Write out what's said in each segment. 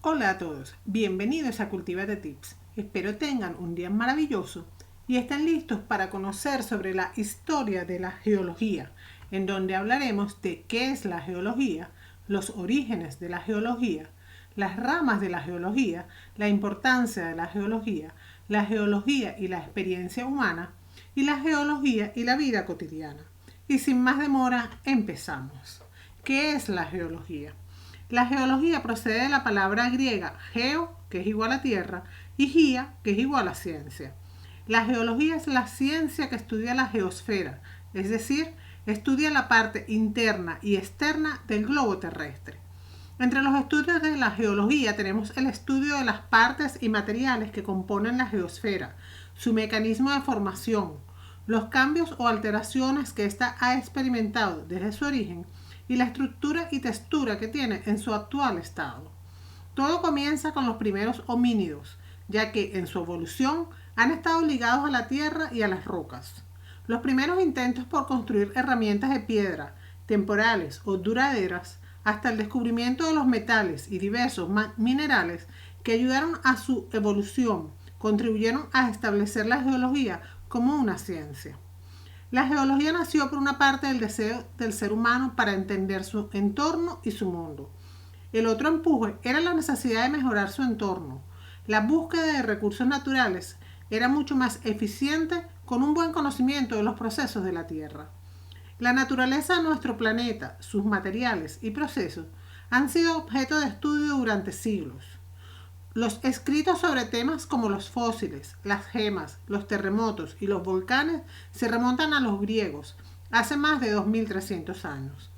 Hola a todos, bienvenidos a Cultívate Tips. Espero tengan un día maravilloso y estén listos para conocer sobre la historia de la geología, en donde hablaremos de qué es la geología, los orígenes de la geología, las ramas de la geología, la importancia de la geología y la experiencia humana, y la geología y la vida cotidiana. Y sin más demora, empezamos. ¿Qué es la geología? La geología procede de la palabra griega geo, que es igual a tierra, y gia, que es igual a ciencia. La geología es la ciencia que estudia la geosfera, es decir, estudia la parte interna y externa del globo terrestre. Entre los estudios de la geología tenemos el estudio de las partes y materiales que componen la geosfera, su mecanismo de formación, los cambios o alteraciones que ésta ha experimentado desde su origen y la estructura y textura que tiene en su actual estado. Todo comienza con los primeros homínidos, ya que en su evolución han estado ligados a la tierra y a las rocas. Los primeros intentos por construir herramientas de piedra, temporales o duraderas, hasta el descubrimiento de los metales y diversos minerales que ayudaron a su evolución, contribuyeron a establecer la geología como una ciencia. La geología nació por una parte del deseo del ser humano para entender su entorno y su mundo. El otro empuje era la necesidad de mejorar su entorno. La búsqueda de recursos naturales era mucho más eficiente con un buen conocimiento de los procesos de la Tierra. La naturaleza de nuestro planeta, sus materiales y procesos han sido objeto de estudio durante siglos. Los escritos sobre temas como los fósiles, las gemas, los terremotos y los volcanes se remontan a los griegos, hace más de 2300 años.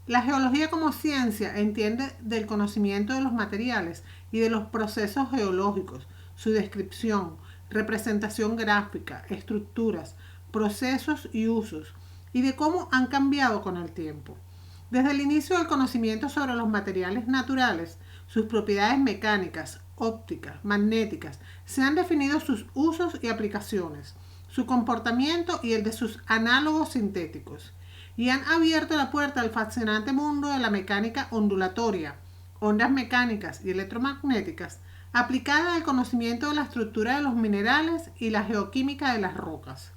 La geología como ciencia entiende del conocimiento de los materiales y de los procesos geológicos, su descripción, representación gráfica, estructuras, procesos y usos, y de cómo han cambiado con el tiempo. Desde el inicio del conocimiento sobre los materiales naturales, sus propiedades mecánicas, ópticas, magnéticas, se han definido sus usos y aplicaciones, su comportamiento y el de sus análogos sintéticos, y han abierto la puerta al fascinante mundo de la mecánica ondulatoria, ondas mecánicas y electromagnéticas, aplicada al conocimiento de la estructura de los minerales y la geoquímica de las rocas.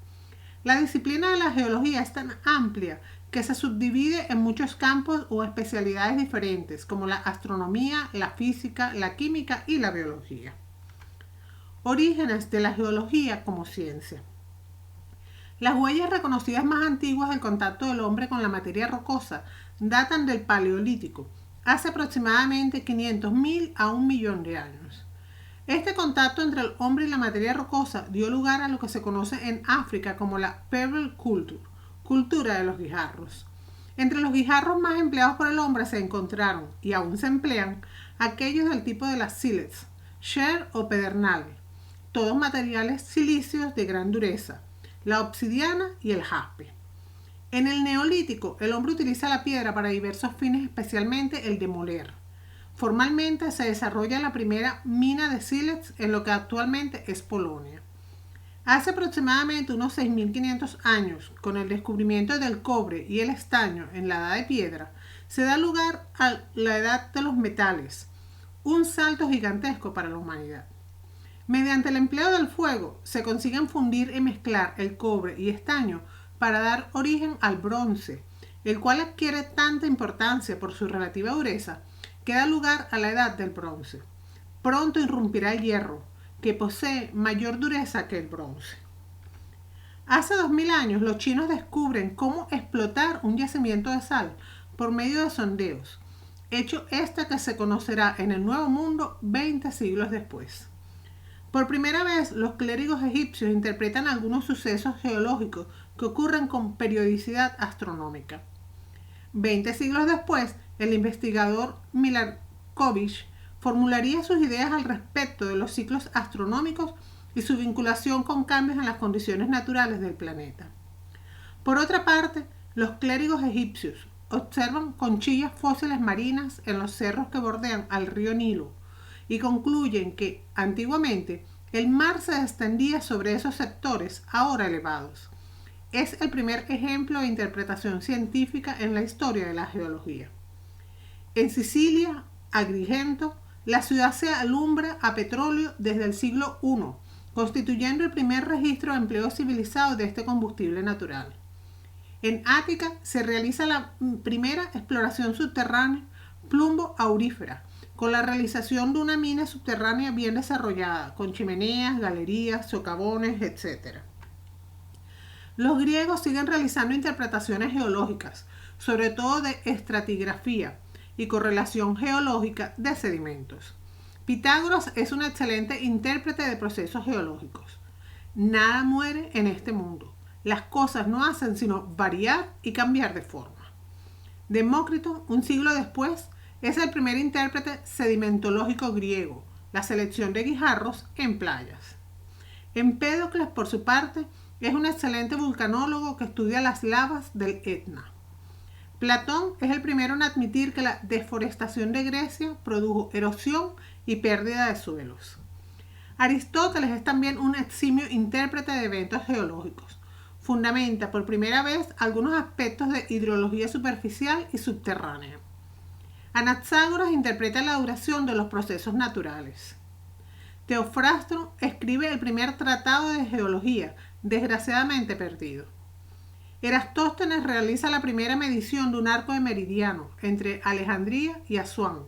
La disciplina de la geología es tan amplia que se subdivide en muchos campos o especialidades diferentes, como la astronomía, la física, la química y la biología. Orígenes de la geología como ciencia. Las huellas reconocidas más antiguas del contacto del hombre con la materia rocosa datan del Paleolítico, hace aproximadamente 500.000 a 1.000.000 de años. Este contacto entre el hombre y la materia rocosa dio lugar a lo que se conoce en África como la Pebble Culture, cultura de los guijarros. Entre los guijarros más empleados por el hombre se encontraron, y aún se emplean, aquellos del tipo de las silets, shale o pedernal, todos materiales silíceos de gran dureza, la obsidiana y el jaspe. En el Neolítico, el hombre utiliza la piedra para diversos fines, especialmente el de moler. Formalmente se desarrolla la primera mina de sílex en lo que actualmente es Polonia. Hace aproximadamente unos 6.500 años, con el descubrimiento del cobre y el estaño en la edad de piedra, se da lugar a la edad de los metales, un salto gigantesco para la humanidad. Mediante el empleo del fuego se consiguen fundir y mezclar el cobre y estaño para dar origen al bronce, el cual adquiere tanta importancia por su relativa dureza que da lugar a la edad del bronce. Pronto irrumpirá el hierro, que posee mayor dureza que el bronce. Hace 2000 años los chinos descubren cómo explotar un yacimiento de sal por medio de sondeos, hecho este que se conocerá en el Nuevo Mundo 20 siglos después. Por primera vez, los clérigos egipcios interpretan algunos sucesos geológicos que ocurren con periodicidad astronómica. 20 siglos después, el investigador Milankovitch formularía sus ideas al respecto de los ciclos astronómicos y su vinculación con cambios en las condiciones naturales del planeta. Por otra parte, los clérigos egipcios observan conchillas fósiles marinas en los cerros que bordean al río Nilo y concluyen que, antiguamente, el mar se extendía sobre esos sectores ahora elevados. Es el primer ejemplo de interpretación científica en la historia de la geología. En Sicilia, Agrigento, La ciudad se alumbra a petróleo desde el siglo I, constituyendo el primer registro de empleo civilizado de este combustible natural. En Ática se realiza la primera exploración subterránea plumbo-aurífera, con la realización de una mina subterránea bien desarrollada, con chimeneas, galerías, socavones, etc. Los griegos siguen realizando interpretaciones geológicas, sobre todo de estratigrafía y correlación geológica de sedimentos. Pitágoras es un excelente intérprete de procesos geológicos. Nada muere en este mundo. Las cosas no hacen sino variar y cambiar de forma. Demócrito, un siglo después, es el primer intérprete sedimentológico griego, la selección de guijarros en playas. Empédocles, por su parte, es un excelente vulcanólogo que estudia las lavas del Etna. Platón es el primero en admitir que la deforestación de Grecia produjo erosión y pérdida de suelos. Aristóteles es también un eximio intérprete de eventos geológicos. Fundamenta por primera vez algunos aspectos de hidrología superficial y subterránea. Anaxágoras interpreta la duración de los procesos naturales. Teofrastro escribe el primer tratado de geología, desgraciadamente perdido. Erastóstenes realiza la primera medición de un arco de meridiano entre Alejandría y Asuán,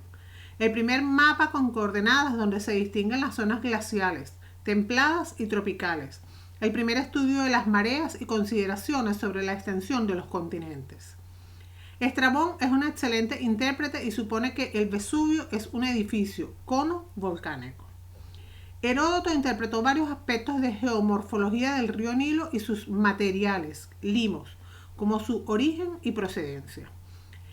el primer mapa con coordenadas donde se distinguen las zonas glaciales, templadas y tropicales, el primer estudio de las mareas y consideraciones sobre la extensión de los continentes. Estrabón es un excelente intérprete y supone que el Vesubio es un edificio, cono volcánico. Heródoto interpretó varios aspectos de geomorfología del río Nilo y sus materiales, limos, como su origen y procedencia.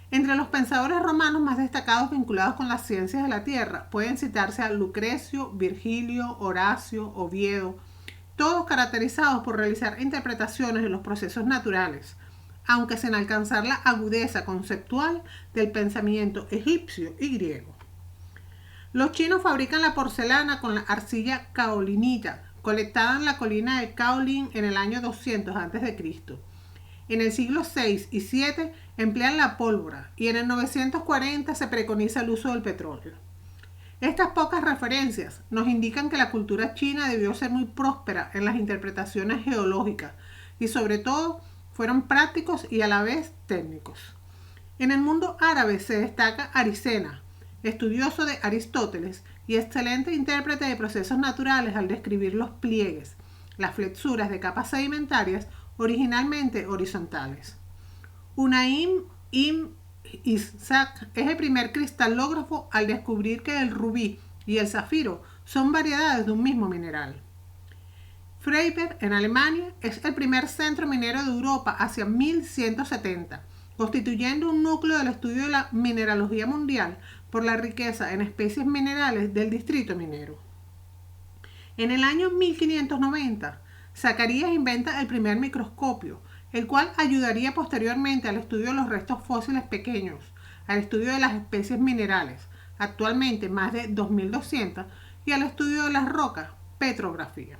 Entre los pensadores romanos más destacados vinculados con las ciencias de la tierra pueden citarse a Lucrecio, Virgilio, Horacio, Oviedo, todos caracterizados por realizar interpretaciones de los procesos naturales, aunque sin alcanzar la agudeza conceptual del pensamiento egipcio y griego. Los chinos fabrican la porcelana con la arcilla caolinita, colectada en la colina de Caolín en el año 200 a.C. En el siglo VI y VII emplean la pólvora y en el 940 se preconiza el uso del petróleo. Estas pocas referencias nos indican que la cultura china debió ser muy próspera en las interpretaciones geológicas y sobre todo fueron prácticos y a la vez técnicos. En el mundo árabe se destaca Arisena, estudioso de Aristóteles y excelente intérprete de procesos naturales al describir los pliegues, las flexuras de capas sedimentarias originalmente horizontales. Unaim ibn Ishaq es el primer cristalógrafo al descubrir que el rubí y el zafiro son variedades de un mismo mineral. Freiberg, en Alemania, es el primer centro minero de Europa hacia 1170, constituyendo un núcleo del estudio de la mineralogía mundial por la riqueza en especies minerales del distrito minero. En el año 1590, Zacarías inventa el primer microscopio, el cual ayudaría posteriormente al estudio de los restos fósiles pequeños, al estudio de las especies minerales, actualmente más de 2200, y al estudio de las rocas, petrografía.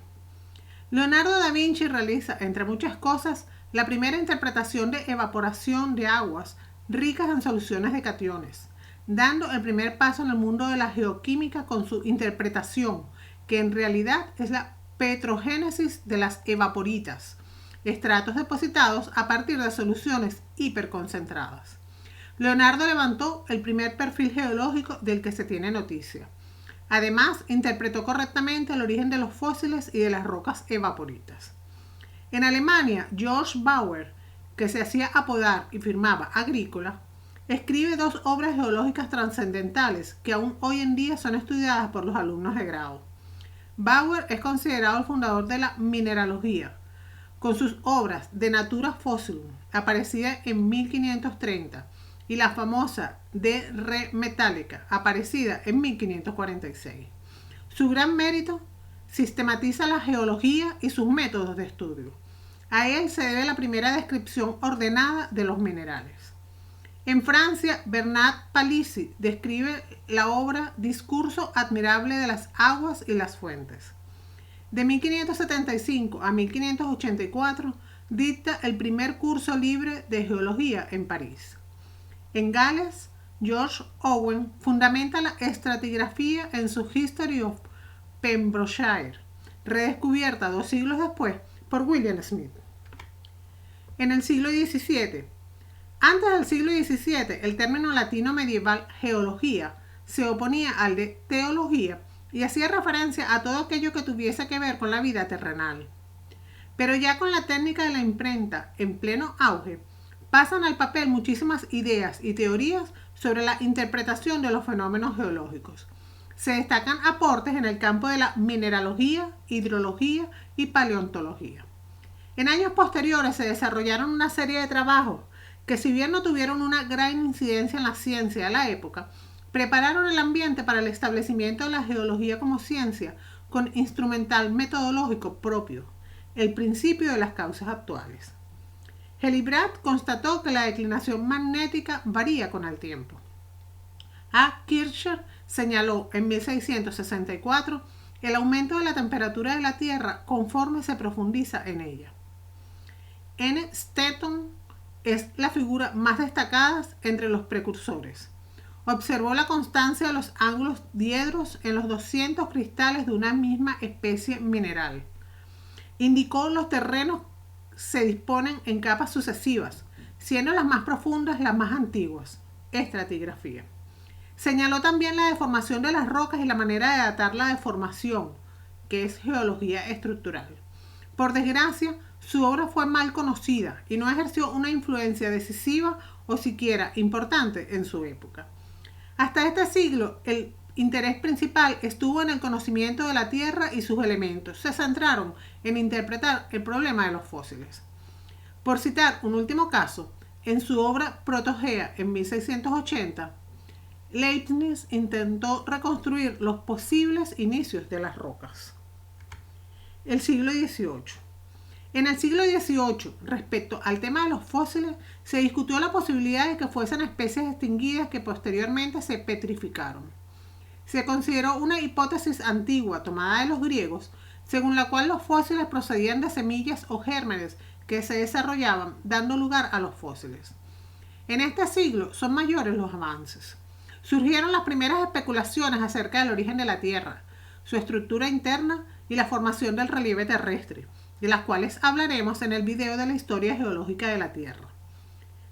Leonardo da Vinci realiza, entre muchas cosas, la primera interpretación de evaporación de aguas ricas en soluciones de cationes, dando el primer paso en el mundo de la geoquímica con su interpretación, que en realidad es la petrogénesis de las evaporitas, estratos depositados a partir de soluciones hiperconcentradas. Leonardo levantó el primer perfil geológico del que se tiene noticia. Además, interpretó correctamente el origen de los fósiles y de las rocas evaporitas. En Alemania, George Bauer, que se hacía apodar y firmaba Agrícola, escribe dos obras geológicas trascendentales que aún hoy en día son estudiadas por los alumnos de grado. Bauer es considerado el fundador de la mineralogía, con sus obras De Natura Fossilum, aparecida en 1530, y la famosa De Re Metallica, aparecida en 1546. Su gran mérito: sistematiza la geología y sus métodos de estudio. A él se debe la primera descripción ordenada de los minerales. En Francia, Bernard Palissy describe la obra Discurso admirable de las aguas y las fuentes. De 1575 a 1584 dicta el primer curso libre de geología en París. En Gales, George Owen fundamenta la estratigrafía en su History of Pembrokeshire, redescubierta 2 siglos después por William Smith. En el siglo XVII. Antes del siglo XVII, el término latino medieval geología se oponía al de teología y hacía referencia a todo aquello que tuviese que ver con la vida terrenal. Pero ya con la técnica de la imprenta en pleno auge, pasan al papel muchísimas ideas y teorías sobre la interpretación de los fenómenos geológicos. Se destacan aportes en el campo de la mineralogía, hidrología y paleontología. En años posteriores se desarrollaron una serie de trabajos que, si bien no tuvieron una gran incidencia en la ciencia de la época, prepararon el ambiente para el establecimiento de la geología como ciencia con instrumental metodológico propio, el principio de las causas actuales. Hillebrand constató que la declinación magnética varía con el tiempo. A. Kircher señaló en 1664 el aumento de la temperatura de la Tierra conforme se profundiza en ella. N. Stetton es la figura más destacada entre los precursores. Observó la constancia de los ángulos diedros en los 200 cristales de una misma especie mineral. Indicó los terrenos se disponen en capas sucesivas, siendo las más profundas las más antiguas, estratigrafía. Señaló también la deformación de las rocas y la manera de datar la deformación, que es geología estructural. Por desgracia, su obra fue mal conocida y no ejerció una influencia decisiva o siquiera importante en su época. Hasta este siglo, el interés principal estuvo en el conocimiento de la Tierra y sus elementos. Se centraron en interpretar el problema de los fósiles. Por citar un último caso, en su obra Protogea en 1680, Leibniz intentó reconstruir los posibles inicios de las rocas. El siglo XVIII. En el siglo XVIII, respecto al tema de los fósiles, se discutió la posibilidad de que fuesen especies extinguidas que posteriormente se petrificaron. Se consideró una hipótesis antigua tomada de los griegos, según la cual los fósiles procedían de semillas o gérmenes que se desarrollaban, dando lugar a los fósiles. En este siglo son mayores los avances. Surgieron las primeras especulaciones acerca del origen de la Tierra, su estructura interna y la formación del relieve terrestre, de las cuales hablaremos en el video de la historia geológica de la Tierra.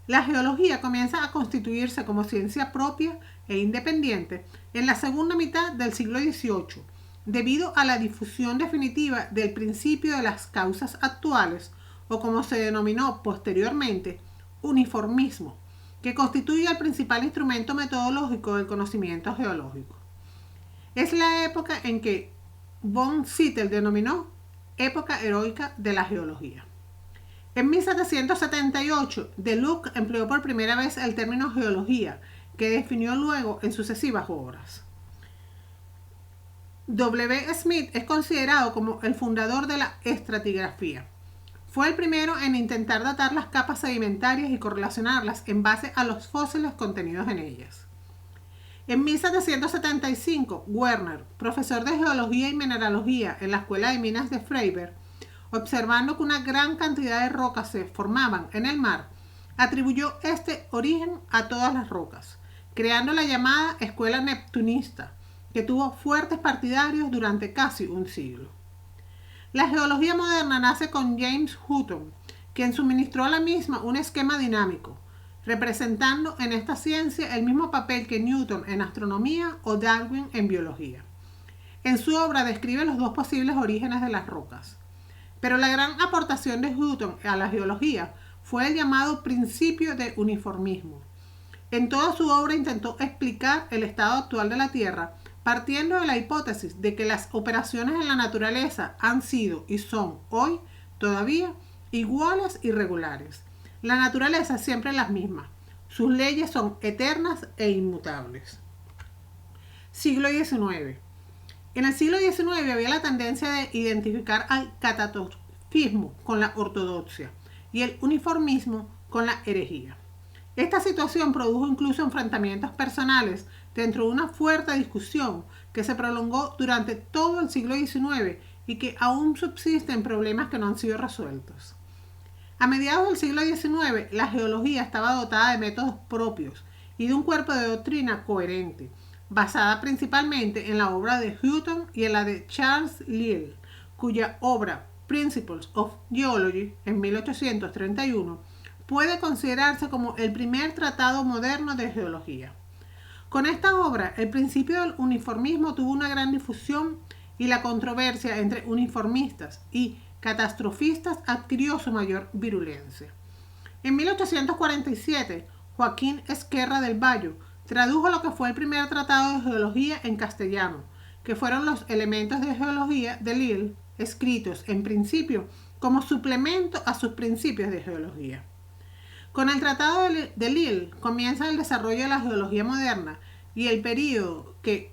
La geología comienza a constituirse como ciencia propia e independiente en la segunda mitad del siglo XVIII, debido a la difusión definitiva del principio de las causas actuales, o como se denominó posteriormente, uniformismo, que constituye el principal instrumento metodológico del conocimiento geológico. Es la época en que von Zittel denominó época heroica de la geología. En 1778, Deluc empleó por primera vez el término geología, que definió luego en sucesivas obras. W. Smith es considerado como el fundador de la estratigrafía. Fue el primero en intentar datar las capas sedimentarias y correlacionarlas en base a los fósiles contenidos en ellas. En 1775, Werner, profesor de geología y mineralogía en la Escuela de Minas de Freiberg, observando que una gran cantidad de rocas se formaban en el mar, atribuyó este origen a todas las rocas, creando la llamada Escuela Neptunista, que tuvo fuertes partidarios durante casi un siglo. La geología moderna nace con James Hutton, quien suministró a la misma un esquema dinámico, representando en esta ciencia el mismo papel que Newton en astronomía o Darwin en biología. En su obra describe los dos posibles orígenes de las rocas. Pero la gran aportación de Hutton a la geología fue el llamado principio de uniformismo. En toda su obra intentó explicar el estado actual de la Tierra, partiendo de la hipótesis de que las operaciones en la naturaleza han sido y son hoy todavía iguales y regulares. La naturaleza es siempre la misma. Sus leyes son eternas e inmutables. Siglo XIX. En el siglo XIX había la tendencia de identificar al catastrofismo con la ortodoxia y el uniformismo con la herejía. Esta situación produjo incluso enfrentamientos personales dentro de una fuerte discusión que se prolongó durante todo el siglo XIX y que aún subsisten problemas que no han sido resueltos. A mediados del siglo XIX, la geología estaba dotada de métodos propios y de un cuerpo de doctrina coherente, basada principalmente en la obra de Hutton y en la de Charles Lyell, cuya obra Principles of Geology en 1831 puede considerarse como el primer tratado moderno de geología. Con esta obra, el principio del uniformismo tuvo una gran difusión y la controversia entre uniformistas y catastrofistas adquirió su mayor virulencia. En 1847, Joaquín Ezquerra del Valle tradujo lo que fue el primer tratado de geología en castellano, que fueron los elementos de geología de Lyell, escritos en principio como suplemento a sus principios de geología. Con el tratado de Lyell comienza el desarrollo de la geología moderna y el período que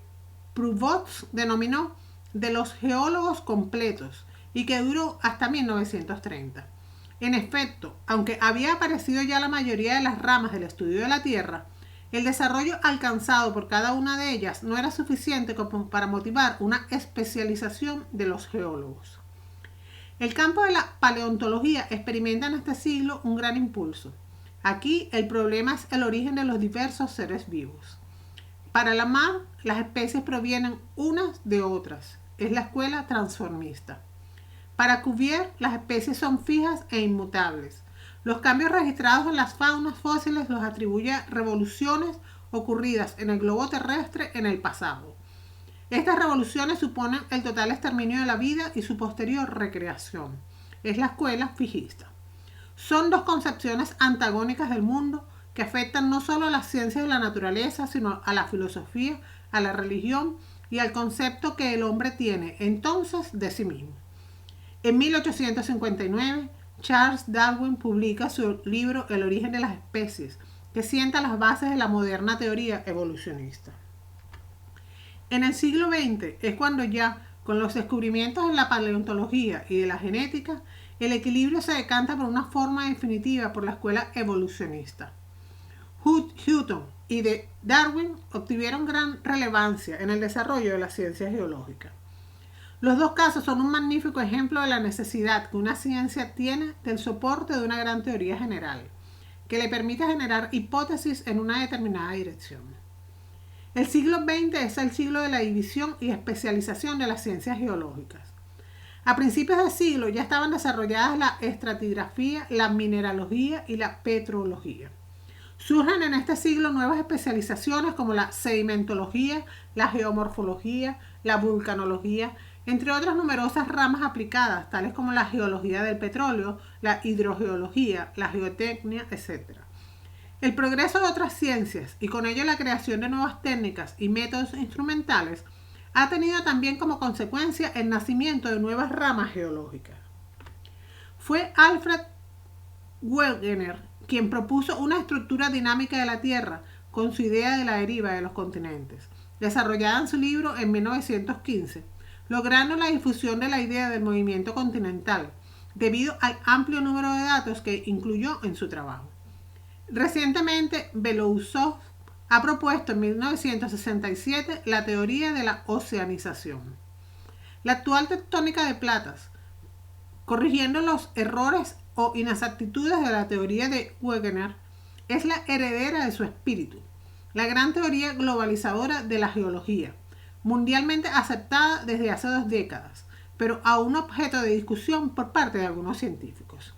Prouvost denominó de los geólogos completos y que duró hasta 1930. En efecto, aunque había aparecido ya la mayoría de las ramas del estudio de la Tierra, el desarrollo alcanzado por cada una de ellas no era suficiente como para motivar una especialización de los geólogos. El campo de la paleontología experimenta en este siglo un gran impulso. Aquí el problema es el origen de los diversos seres vivos. Para Lamarck, las especies provienen unas de otras. Es la escuela transformista. Para Cuvier, las especies son fijas e inmutables. Los cambios registrados en las faunas fósiles los atribuye a revoluciones ocurridas en el globo terrestre en el pasado. Estas revoluciones suponen el total exterminio de la vida y su posterior recreación. Es la escuela fijista. Son dos concepciones antagónicas del mundo que afectan no solo a las ciencias de la naturaleza, sino a la filosofía, a la religión y al concepto que el hombre tiene entonces de sí mismo. En 1859, Charles Darwin publica su libro El origen de las especies, que sienta las bases de la moderna teoría evolucionista. En el siglo XX es cuando ya, con los descubrimientos de la paleontología y de la genética, el equilibrio se decanta por una forma definitiva por la escuela evolucionista. Hutton y de Darwin obtuvieron gran relevancia en el desarrollo de las ciencias geológicas. Los dos casos son un magnífico ejemplo de la necesidad que una ciencia tiene del soporte de una gran teoría general, que le permita generar hipótesis en una determinada dirección. El siglo XX es el siglo de la división y especialización de las ciencias geológicas. A principios del siglo ya estaban desarrolladas la estratigrafía, la mineralogía y la petrología. Surgen en este siglo nuevas especializaciones como la sedimentología, la geomorfología, la vulcanología, entre otras numerosas ramas aplicadas, tales como la geología del petróleo, la hidrogeología, la geotecnia, etc. El progreso de otras ciencias y con ello la creación de nuevas técnicas y métodos instrumentales ha tenido también como consecuencia el nacimiento de nuevas ramas geológicas. Fue Alfred Wegener quien propuso una estructura dinámica de la Tierra con su idea de la deriva de los continentes, desarrollada en su libro en 1915, logrando la difusión de la idea del movimiento continental, debido al amplio número de datos que incluyó en su trabajo. Recientemente, Belousov ha propuesto en 1967 la teoría de la oceanización. La actual tectónica de placas, corrigiendo los errores o inexactitudes de la teoría de Wegener, es la heredera de su espíritu, la gran teoría globalizadora de la geología, mundialmente aceptada desde hace 2 décadas, pero aún objeto de discusión por parte de algunos científicos.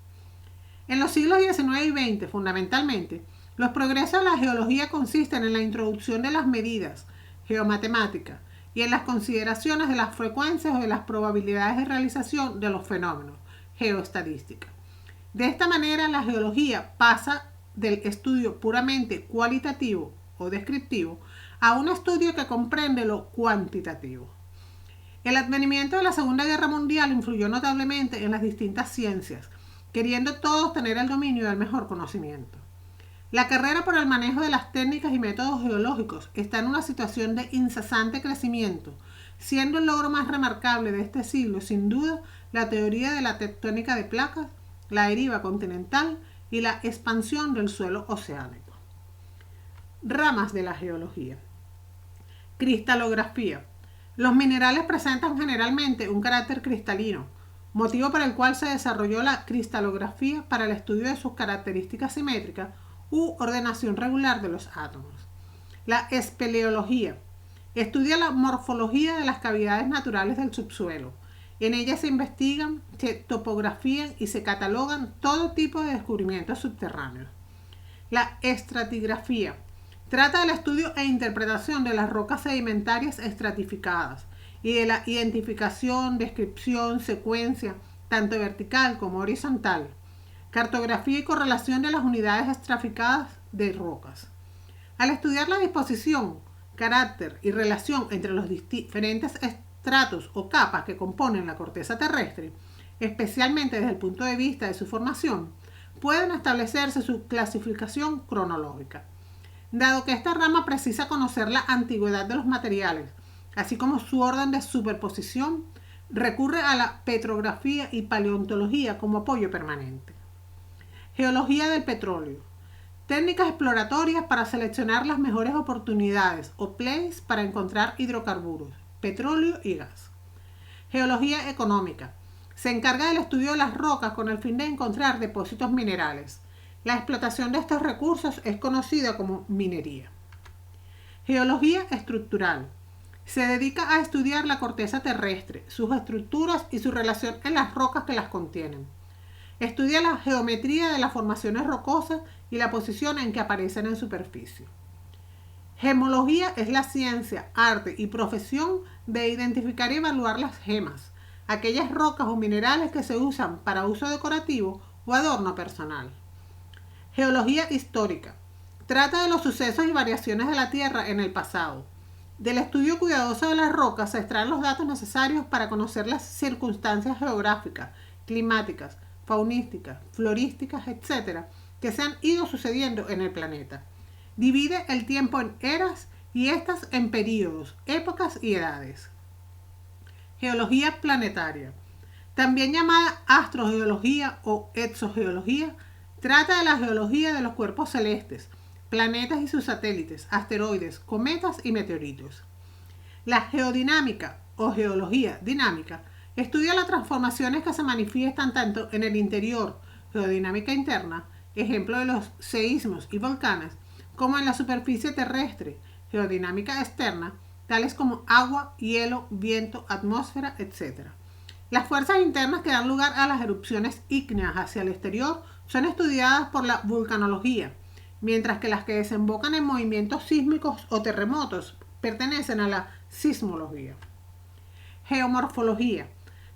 En los siglos XIX y XX, fundamentalmente, los progresos de la geología consisten en la introducción de las medidas, geomatemática, y en las consideraciones de las frecuencias o de las probabilidades de realización de los fenómenos, geoestadística. De esta manera, la geología pasa del estudio puramente cualitativo o descriptivo a un estudio que comprende lo cuantitativo. El advenimiento de la Segunda Guerra Mundial influyó notablemente en las distintas ciencias, queriendo todos tener el dominio del mejor conocimiento. La carrera por el manejo de las técnicas y métodos geológicos está en una situación de incesante crecimiento, siendo el logro más remarcable de este siglo, sin duda, la teoría de la tectónica de placas, la deriva continental y la expansión del suelo oceánico. Ramas de la geología. Cristalografía. Los minerales presentan generalmente un carácter cristalino, motivo por el cual se desarrolló la cristalografía para el estudio de sus características simétricas u ordenación regular de los átomos. La espeleología estudia la morfología de las cavidades naturales del subsuelo. En ella se investigan, se topografían y se catalogan todo tipo de descubrimientos subterráneos. La estratigrafía trata del estudio e interpretación de las rocas sedimentarias estratificadas y de la identificación, descripción, secuencia, tanto vertical como horizontal, cartografía y correlación de las unidades estratificadas de rocas. Al estudiar la disposición, carácter y relación entre los diferentes estratos o capas que componen la corteza terrestre, especialmente desde el punto de vista de su formación, pueden establecerse su clasificación cronológica. Dado que esta rama precisa conocer la antigüedad de los materiales, así como su orden de superposición, recurre a la petrografía y paleontología como apoyo permanente. Geología del petróleo. Técnicas exploratorias para seleccionar las mejores oportunidades o plays para encontrar hidrocarburos, petróleo y gas. Geología económica. Se encarga del estudio de las rocas con el fin de encontrar depósitos minerales. La explotación de estos recursos es conocida como minería. Geología estructural. Se dedica a estudiar la corteza terrestre, sus estructuras y su relación en las rocas que las contienen. Estudia la geometría de las formaciones rocosas y la posición en que aparecen en superficie. Gemología es la ciencia, arte y profesión de identificar y evaluar las gemas, aquellas rocas o minerales que se usan para uso decorativo o adorno personal. Geología histórica. Trata de los sucesos y variaciones de la Tierra en el pasado. Del estudio cuidadoso de las rocas se extraen los datos necesarios para conocer las circunstancias geográficas, climáticas, faunísticas, florísticas, etc., que se han ido sucediendo en el planeta. Divide el tiempo en eras y estas en períodos, épocas y edades. Geología planetaria. También llamada astrogeología o exogeología, trata de la geología de los cuerpos celestes, planetas y sus satélites, asteroides, cometas y meteoritos. La geodinámica o geología dinámica estudia las transformaciones que se manifiestan tanto en el interior, geodinámica interna, ejemplo de los seísmos y volcanes, como en la superficie terrestre, geodinámica externa, tales como agua, hielo, viento, atmósfera, etc. Las fuerzas internas que dan lugar a las erupciones ígneas hacia el exterior son estudiadas por la vulcanología, mientras que las que desembocan en movimientos sísmicos o terremotos pertenecen a la sismología. Geomorfología.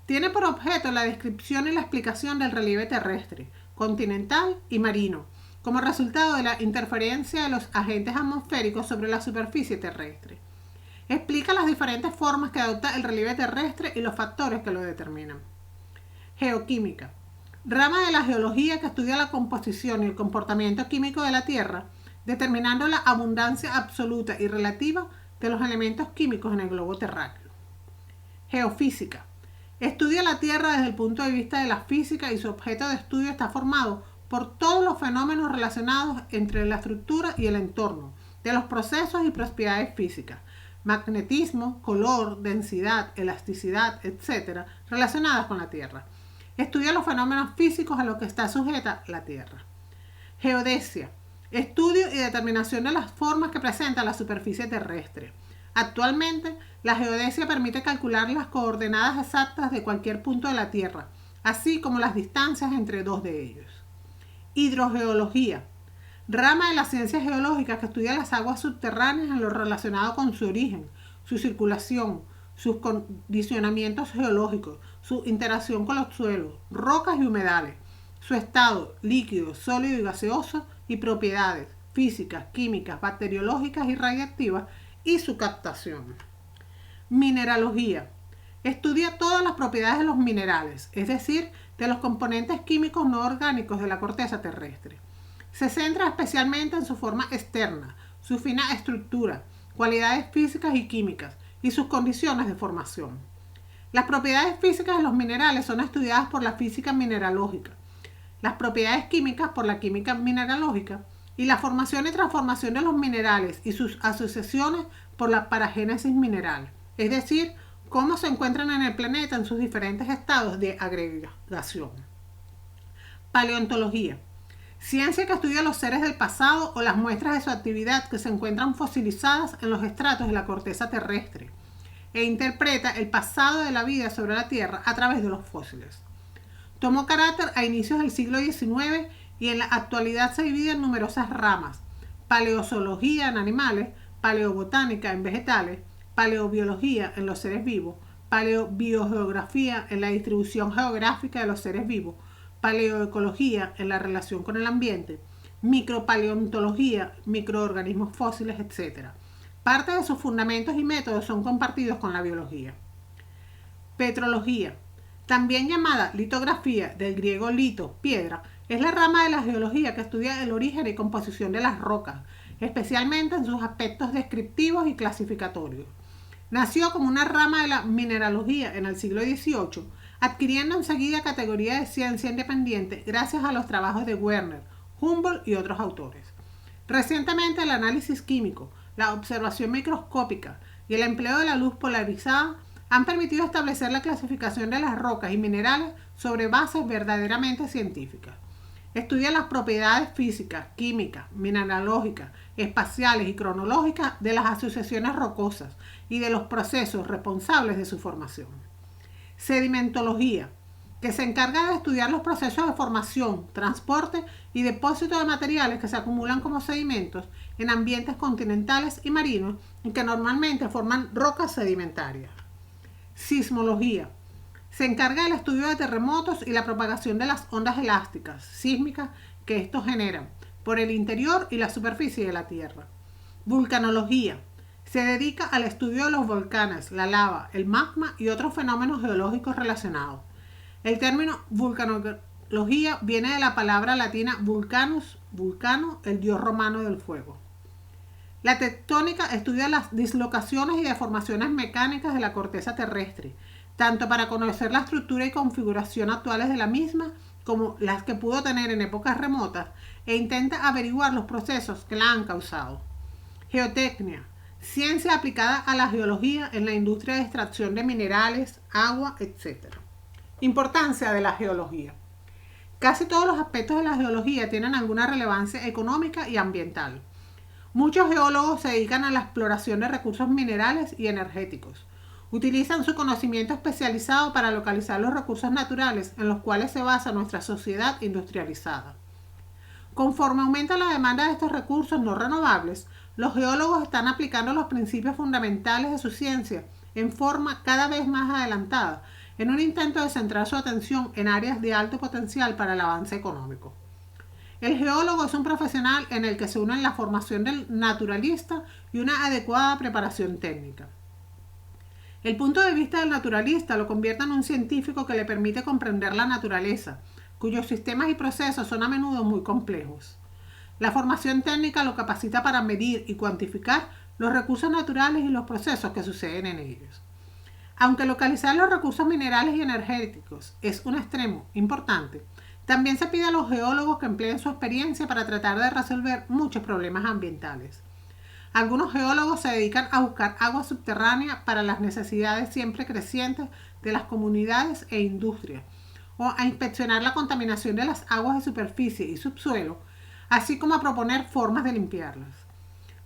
Tiene por objeto la descripción y la explicación del relieve terrestre, continental y marino, como resultado de la interferencia de los agentes atmosféricos sobre la superficie terrestre. Explica las diferentes formas que adopta el relieve terrestre y los factores que lo determinan. Geoquímica. Rama de la geología que estudia la composición y el comportamiento químico de la Tierra, determinando la abundancia absoluta y relativa de los elementos químicos en el globo terráqueo. Geofísica. Estudia la Tierra desde el punto de vista de la física y su objeto de estudio está formado por todos los fenómenos relacionados entre la estructura y el entorno, de los procesos y propiedades físicas, magnetismo, color, densidad, elasticidad, etc., relacionadas con la Tierra. Estudia los fenómenos físicos a los que está sujeta la Tierra. Geodesia. Estudio y determinación de las formas que presenta la superficie terrestre. Actualmente, la geodesia permite calcular las coordenadas exactas de cualquier punto de la Tierra, así como las distancias entre dos de ellos. Hidrogeología. Rama de las ciencias geológicas que estudia las aguas subterráneas en lo relacionado con su origen, su circulación, sus condicionamientos geológicos, su interacción con los suelos, rocas y humedales, su estado líquido, sólido y gaseoso y propiedades físicas, químicas, bacteriológicas y radiactivas y su captación. Mineralogía. Estudia todas las propiedades de los minerales, es decir, de los componentes químicos no orgánicos de la corteza terrestre. Se centra especialmente en su forma externa, su fina estructura, cualidades físicas y químicas y sus condiciones de formación. Las propiedades físicas de los minerales son estudiadas por la física mineralógica, las propiedades químicas por la química mineralógica y la formación y transformación de los minerales y sus asociaciones por la paragénesis mineral, es decir, cómo se encuentran en el planeta en sus diferentes estados de agregación. Paleontología. Ciencia que estudia los seres del pasado o las muestras de su actividad que se encuentran fosilizadas en los estratos de la corteza terrestre e interpreta el pasado de la vida sobre la Tierra a través de los fósiles. Tomó carácter a inicios del siglo XIX y en la actualidad se divide en numerosas ramas: paleozoología en animales, paleobotánica en vegetales, paleobiología en los seres vivos, paleobiogeografía en la distribución geográfica de los seres vivos, paleoecología en la relación con el ambiente, micropaleontología, microorganismos fósiles, etc. Parte de sus fundamentos y métodos son compartidos con la biología. Petrología, también llamada litografía, del griego lito, piedra, es la rama de la geología que estudia el origen y composición de las rocas, especialmente en sus aspectos descriptivos y clasificatorios. Nació como una rama de la mineralogía en el siglo XVIII, adquiriendo enseguida categoría de ciencia independiente gracias a los trabajos de Werner, Humboldt y otros autores. Recientemente el análisis químico, la observación microscópica y el empleo de la luz polarizada han permitido establecer la clasificación de las rocas y minerales sobre bases verdaderamente científicas. Estudia las propiedades físicas, químicas, mineralógicas, espaciales y cronológicas de las asociaciones rocosas y de los procesos responsables de su formación. Sedimentología, que se encarga de estudiar los procesos de formación, transporte y depósito de materiales que se acumulan como sedimentos en ambientes continentales y marinos y que normalmente forman rocas sedimentarias. Sismología, se encarga del estudio de terremotos y la propagación de las ondas elásticas, sísmicas, que estos generan por el interior y la superficie de la Tierra. Vulcanología, se dedica al estudio de los volcanes, la lava, el magma y otros fenómenos geológicos relacionados. El término vulcanología viene de la palabra latina vulcanus, vulcano, el dios romano del fuego. La tectónica estudia las dislocaciones y deformaciones mecánicas de la corteza terrestre, tanto para conocer la estructura y configuración actuales de la misma como las que pudo tener en épocas remotas, e intenta averiguar los procesos que la han causado. Geotecnia, ciencia aplicada a la geología en la industria de extracción de minerales, agua, etc. Importancia de la geología. Casi todos los aspectos de la geología tienen alguna relevancia económica y ambiental. Muchos geólogos se dedican a la exploración de recursos minerales y energéticos. Utilizan su conocimiento especializado para localizar los recursos naturales en los cuales se basa nuestra sociedad industrializada. Conforme aumenta la demanda de estos recursos no renovables, los geólogos están aplicando los principios fundamentales de su ciencia en forma cada vez más adelantada, en un intento de centrar su atención en áreas de alto potencial para el avance económico. El geólogo es un profesional en el que se unen la formación del naturalista y una adecuada preparación técnica. El punto de vista del naturalista lo convierte en un científico que le permite comprender la naturaleza, cuyos sistemas y procesos son a menudo muy complejos. La formación técnica lo capacita para medir y cuantificar los recursos naturales y los procesos que suceden en ellos. Aunque localizar los recursos minerales y energéticos es un extremo importante, también se pide a los geólogos que empleen su experiencia para tratar de resolver muchos problemas ambientales. Algunos geólogos se dedican a buscar agua subterránea para las necesidades siempre crecientes de las comunidades e industrias, o a inspeccionar la contaminación de las aguas de superficie y subsuelo, así como a proponer formas de limpiarlas.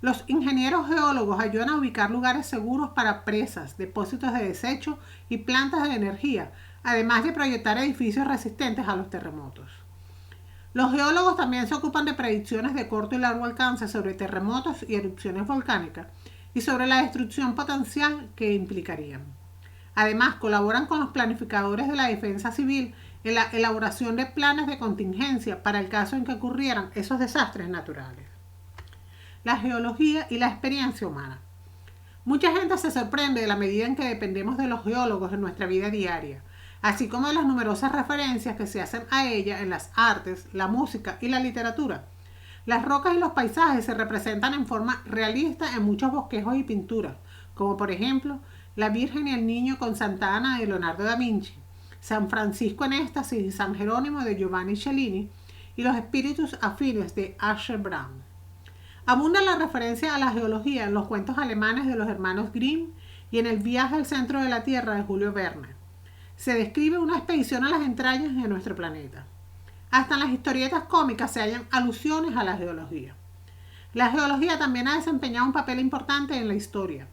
Los ingenieros geólogos ayudan a ubicar lugares seguros para presas, depósitos de desecho y plantas de energía, además de proyectar edificios resistentes a los terremotos. Los geólogos también se ocupan de predicciones de corto y largo alcance sobre terremotos y erupciones volcánicas y sobre la destrucción potencial que implicarían. Además, colaboran con los planificadores de la defensa civil en la elaboración de planes de contingencia para el caso en que ocurrieran esos desastres naturales. La geología y la experiencia humana. Mucha gente se sorprende de la medida en que dependemos de los geólogos en nuestra vida diaria, así como de las numerosas referencias que se hacen a ella en las artes, la música y la literatura. Las rocas y los paisajes se representan en forma realista en muchos bosquejos y pinturas, como por ejemplo La Virgen y el Niño con Santa Ana de Leonardo da Vinci, San Francisco en Éxtasis y San Jerónimo de Giovanni Cellini y Los Espíritus Afines de Asher Brown. Abunda la referencia a la geología en los cuentos alemanes de los hermanos Grimm y en El viaje al centro de la Tierra de Julio Verne. Se describe una expedición a las entrañas de nuestro planeta. Hasta en las historietas cómicas se hallan alusiones a la geología. La geología también ha desempeñado un papel importante en la historia.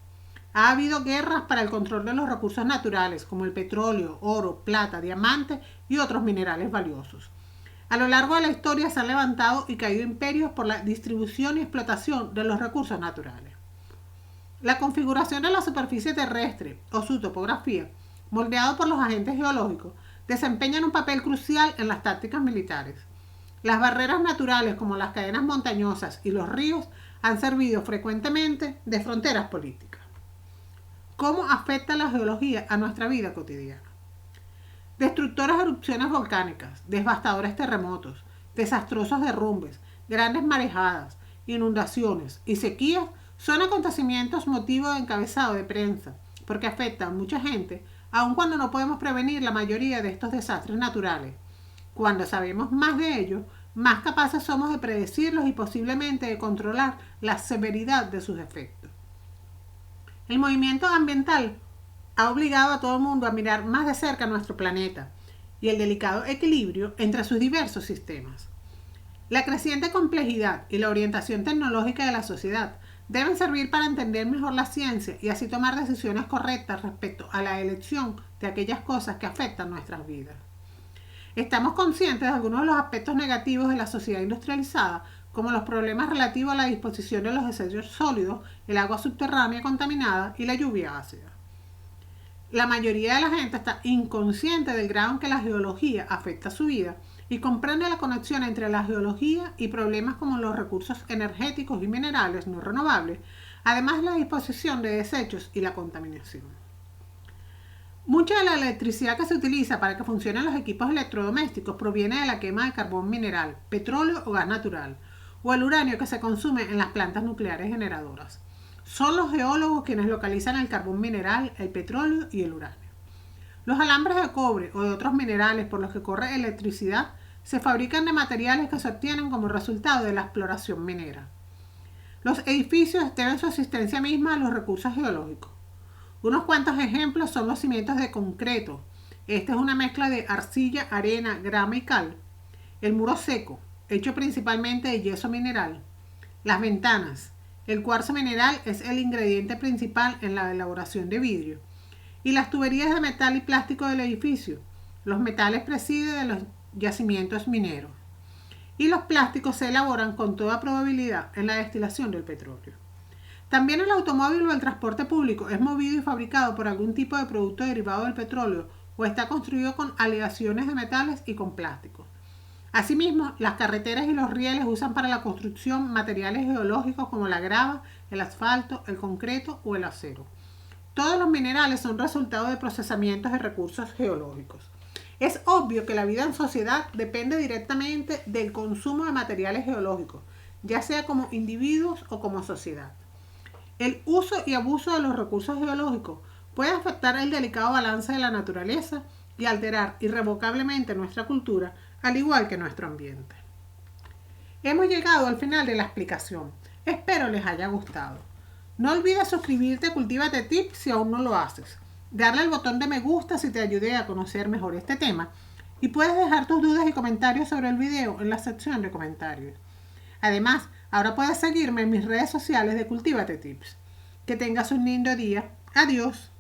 Ha habido guerras para el control de los recursos naturales, como el petróleo, oro, plata, diamantes y otros minerales valiosos. A lo largo de la historia se han levantado y caído imperios por la distribución y explotación de los recursos naturales. La configuración de la superficie terrestre o su topografía, moldeado por los agentes geológicos, desempeñan un papel crucial en las tácticas militares. Las barreras naturales como las cadenas montañosas y los ríos han servido frecuentemente de fronteras políticas. ¿Cómo afecta la geología a nuestra vida cotidiana? Destructoras erupciones volcánicas, devastadores terremotos, desastrosos derrumbes, grandes marejadas, inundaciones y sequías son acontecimientos motivo de encabezado de prensa, porque afectan a mucha gente, aun cuando no podemos prevenir la mayoría de estos desastres naturales. Cuando sabemos más de ellos, más capaces somos de predecirlos y posiblemente de controlar la severidad de sus efectos. El movimiento ambiental ha obligado a todo el mundo a mirar más de cerca nuestro planeta y el delicado equilibrio entre sus diversos sistemas. La creciente complejidad y la orientación tecnológica de la sociedad deben servir para entender mejor la ciencia y así tomar decisiones correctas respecto a la elección de aquellas cosas que afectan nuestras vidas. Estamos conscientes de algunos de los aspectos negativos de la sociedad industrializada, como los problemas relativos a la disposición de los desechos sólidos, el agua subterránea contaminada y la lluvia ácida. La mayoría de la gente está inconsciente del grado en que la geología afecta su vida y comprende la conexión entre la geología y problemas como los recursos energéticos y minerales no renovables, además de la disposición de desechos y la contaminación. Mucha de la electricidad que se utiliza para que funcionen los equipos electrodomésticos proviene de la quema de carbón mineral, petróleo o gas natural, o el uranio que se consume en las plantas nucleares generadoras. Son los geólogos quienes localizan el carbón mineral, el petróleo y el uranio. Los alambres de cobre o de otros minerales por los que corre electricidad se fabrican de materiales que se obtienen como resultado de la exploración minera. Los edificios deben su existencia misma a los recursos geológicos. Unos cuantos ejemplos son los cimientos de concreto. Esta es una mezcla de arcilla, arena, grama y cal. El muro seco, hecho principalmente de yeso mineral. Las ventanas. El cuarzo mineral es el ingrediente principal en la elaboración de vidrio. Y las tuberías de metal y plástico del edificio. Los metales presiden de los yacimientos mineros. Y los plásticos se elaboran con toda probabilidad en la destilación del petróleo. También el automóvil o el transporte público es movido y fabricado por algún tipo de producto derivado del petróleo o está construido con aleaciones de metales y con plásticos. Asimismo, las carreteras y los rieles usan para la construcción materiales geológicos como la grava, el asfalto, el concreto o el acero. Todos los minerales son resultado de procesamientos de recursos geológicos. Es obvio que la vida en sociedad depende directamente del consumo de materiales geológicos, ya sea como individuos o como sociedad. El uso y abuso de los recursos geológicos puede afectar el delicado balance de la naturaleza y alterar irrevocablemente nuestra cultura, al igual que nuestro ambiente. Hemos llegado al final de la explicación. Espero les haya gustado. No olvides suscribirte a Cultívate Tips si aún no lo haces. Darle al botón de me gusta si te ayudé a conocer mejor este tema. Y puedes dejar tus dudas y comentarios sobre el video en la sección de comentarios. Además, ahora puedes seguirme en mis redes sociales de Cultívate Tips. Que tengas un lindo día. Adiós.